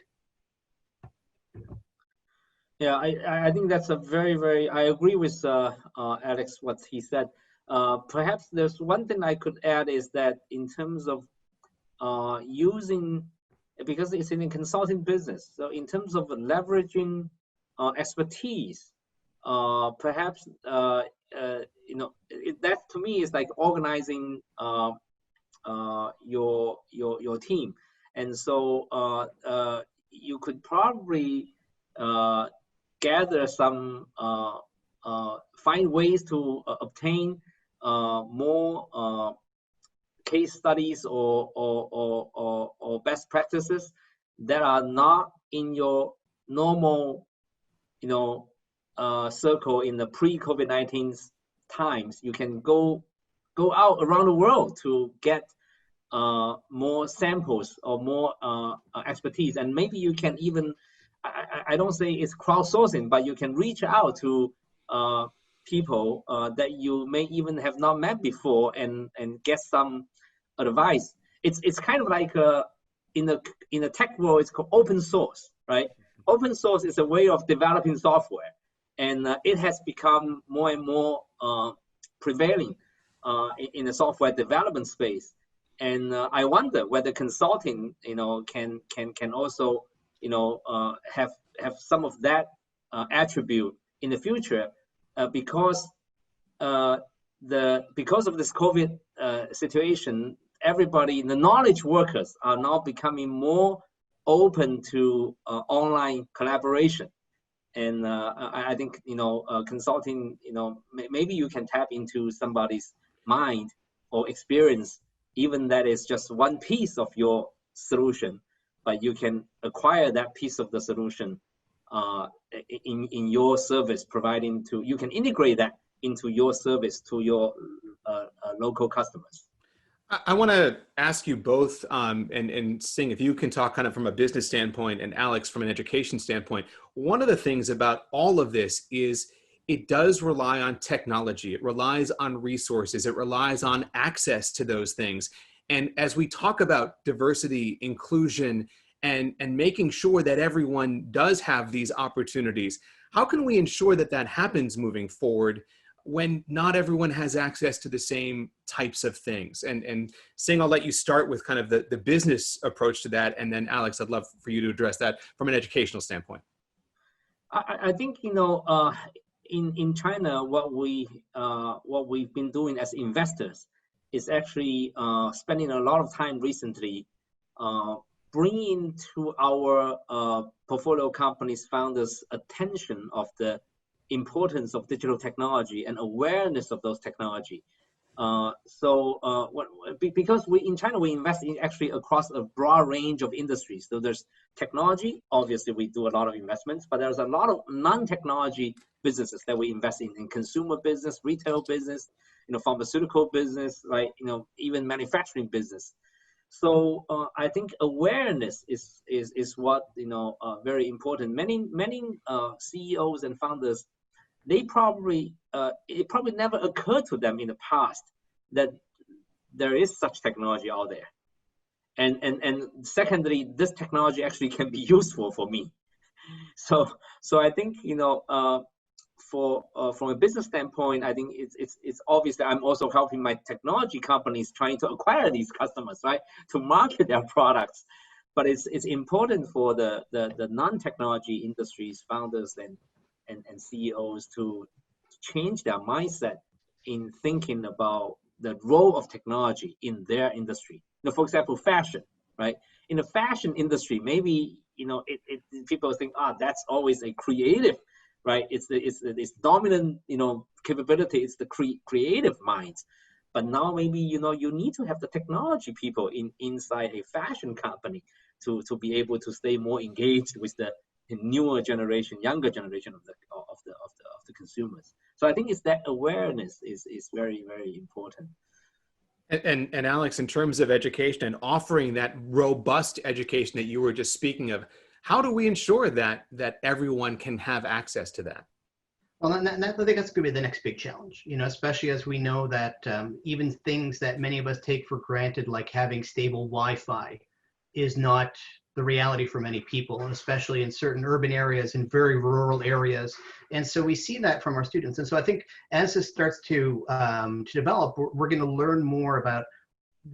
Yeah, I think that's a very, I agree with Alex, what he said. Perhaps there's one thing I could add is that in terms of using, because it's in a consulting business, so in terms of leveraging expertise, perhaps that to me is like organizing your team, and so you could probably gather some find ways to obtain more case studies or best practices that are not in your normal circle in the pre-COVID-19 times. You can go out around the world to get more samples or more expertise, and maybe you can even, I don't say it's crowdsourcing, but you can reach out to people that you may even have not met before and get some advice. It's kind of like in the tech world, it's called open source, right? Open source is a way of developing software, and it has become more and more prevailing in the software development space. And I wonder whether consulting, can also, have some of that attribute in the future, because of this COVID situation, everybody, the knowledge workers are now becoming more open to online collaboration. And I think, consulting, maybe you can tap into somebody's mind or experience, even that is just one piece of your solution, but you can acquire that piece of the solution in your service, providing to, you can integrate that into your service to your local customers. I want to ask you both, and Xing, if you can talk kind of from a business standpoint, and Alex from an education standpoint. One of the things about all of this is it does rely on technology. It relies on resources. It relies on access to those things. And as we talk about diversity, inclusion, and making sure that everyone does have these opportunities, how can we ensure that that happens moving forward when not everyone has access to the same types of things? And Xing, I'll let you start with kind of the business approach to that. And then Alex, I'd love for you to address that from an educational standpoint. I think, you know, in China, what we've been doing as investors is actually spending a lot of time recently bringing to our portfolio companies founders attention of the importance of digital technology and awareness of those technology. Because in China, we invest in actually across a broad range of industries. So there's technology, obviously we do a lot of investments, but there's a lot of non-technology businesses that we invest in consumer business, retail business, you know, pharmaceutical business, right? You know, even manufacturing business. So I think awareness is what, you know, very important. Many CEOs and founders, it probably never occurred to them in the past that there is such technology out there. And secondly, this technology actually can be useful for me. So I think, you know, from a business standpoint, I think it's obvious that I'm also helping my technology companies trying to acquire these customers, right, to market their products. But it's important for the non-technology industries founders and CEOs to change their mindset in thinking about the role of technology in their industry. You know, for example, fashion, right? In the fashion industry, maybe, you know, people think, that's always a creative, right? It's dominant, you know, capability. It's the creative minds. But now maybe, you know, you need to have the technology people inside a fashion company to be able to stay more engaged with the newer generation, younger generation of the consumers. So I think it's that awareness is very, very important. And Alex, in terms of education and offering that robust education that you were just speaking of, how do we ensure that everyone can have access to that? Well, and I think that's going to be the next big challenge, you know, especially as we know that even things that many of us take for granted, like having stable Wi-Fi, is not the reality for many people, and especially in certain urban areas and very rural areas. And so we see that from our students. And so I think as this starts to develop, we're going to learn more about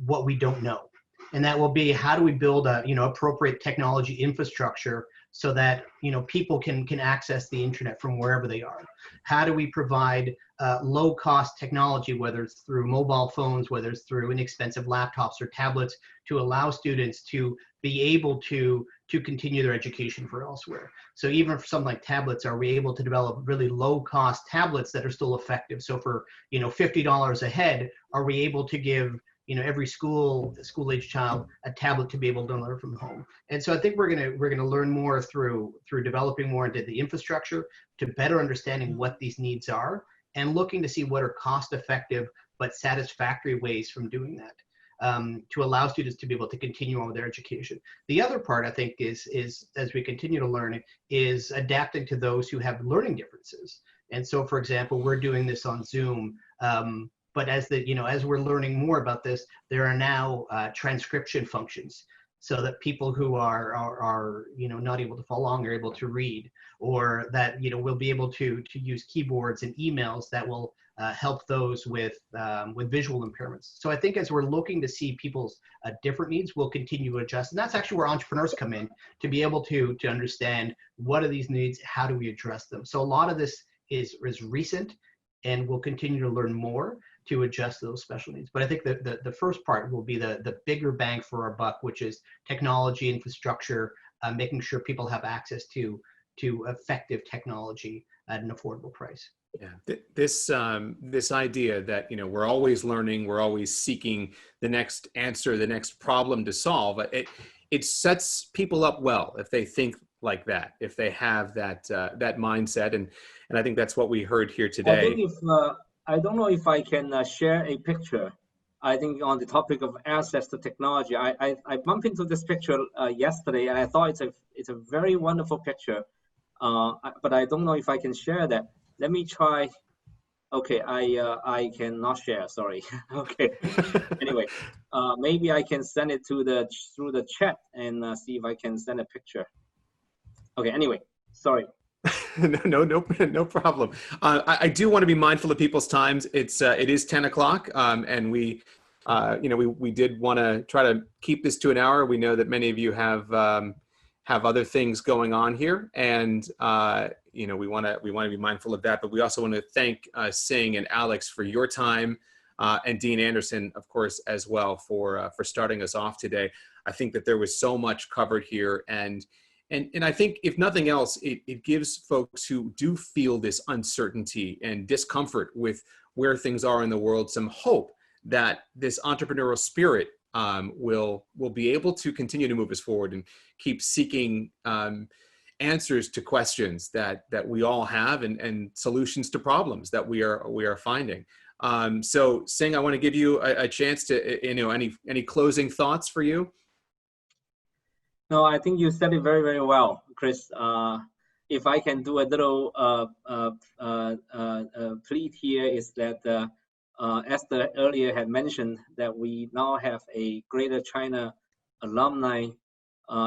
what we don't know. And that will be, how do we build a, you know, appropriate technology infrastructure so that, you know, people can access the internet from wherever they are? How do we provide low cost technology, whether it's through mobile phones, whether it's through inexpensive laptops or tablets, to allow students to be able to continue their education for elsewhere? So even for something like tablets, are we able to develop really low cost tablets that are still effective? So for, you know, $50 a head, are we able to give, you know, every school-age child a tablet to be able to learn from home? And so I think we're gonna learn more through developing more into the infrastructure, to better understanding what these needs are, and looking to see what are cost-effective but satisfactory ways from doing that, to allow students to be able to continue on with their education. The other part, I think, is as we continue to learn, is adapting to those who have learning differences. And so, for example, we're doing this on Zoom. But as we're learning more about this, there are now transcription functions, so that people who are you know, not able to follow along are able to read, or that, you know, we'll be able to use keyboards and emails that will help those with visual impairments. So I think as we're looking to see people's different needs, we'll continue to adjust. And that's actually where entrepreneurs come in, to be able to understand what are these needs, how do we address them. So a lot of this is recent, and we'll continue to learn more to adjust those special needs. But I think that the first part will be the bigger bang for our buck, which is technology infrastructure, making sure people have access to effective technology at an affordable price. Yeah, this idea that, you know, we're always learning, we're always seeking the next answer, the next problem to solve. It sets people up well if they think like that, if they have that that mindset, and I think that's what we heard here I today. think if I don't know if I can share a picture. I think on the topic of access to technology, I bumped into this picture yesterday, and I thought it's a very wonderful picture. But I don't know if I can share that. Let me try. Okay, I cannot share. Sorry. Okay. Anyway, maybe I can send it to through the chat and see if I can send a picture. Okay. Anyway, sorry. No problem. I do want to be mindful of people's times. It is 10 o'clock, and we did want to try to keep this to an hour. We know that many of you have other things going on here, and we want to be mindful of that. But we also want to thank Xing and Alex for your time, and Dean Anderson, of course, as well for starting us off today. I think that there was so much covered here, and I think if nothing else, it gives folks who do feel this uncertainty and discomfort with where things are in the world some hope that this entrepreneurial spirit will be able to continue to move us forward and keep seeking answers to questions that we all have, and solutions to problems that we are finding. So Xing, I want to give you a chance to, any closing thoughts for you? No, I think you said it very, very well, Chris. If I can do a little plead here, is that Esther earlier had mentioned that we now have a Greater China Alumni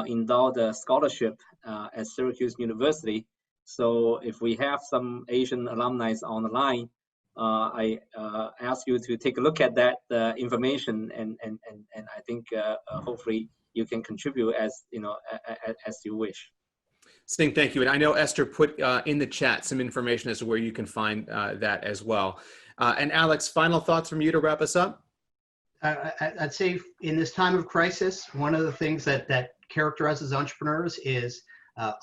endowed scholarship at Syracuse University. So if we have some Asian alumni on the line, I ask you to take a look at that information, and I think hopefully you can contribute as you wish. Xing, thank you. And I know Esther put in the chat some information as to where you can find that as well. And Alex, final thoughts from you to wrap us up? I'd say in this time of crisis, one of the things that characterizes entrepreneurs is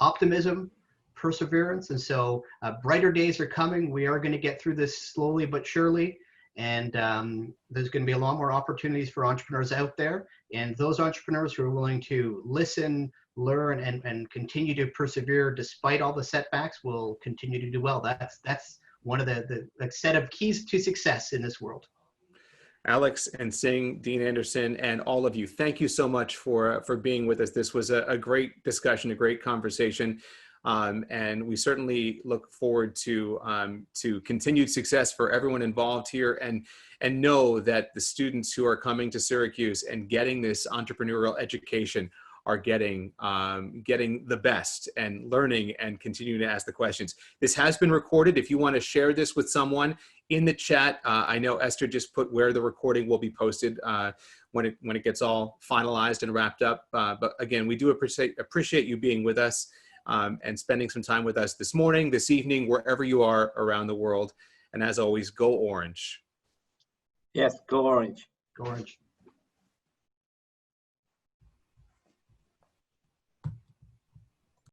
optimism, perseverance. And so brighter days are coming. We are going to get through this slowly but surely. And there's going to be a lot more opportunities for entrepreneurs out there. And those entrepreneurs who are willing to listen, learn, and continue to persevere despite all the setbacks will continue to do well. That's one of the set of keys to success in this world. Alex and Xing, Dean Anderson, and all of you, thank you so much for being with us. This was a great discussion, a great conversation. And we certainly look forward to continued success for everyone involved here, and know that the students who are coming to Syracuse and getting this entrepreneurial education are getting the best and learning and continuing to ask the questions. This has been recorded. If you want to share this with someone, in the chat, I know Esther just put where the recording will be posted when it gets all finalized and wrapped up. But again, we do appreciate you being with us and spending some time with us this morning, this evening, wherever you are around the world. And as always, go Orange. Yes, go Orange. Go Orange.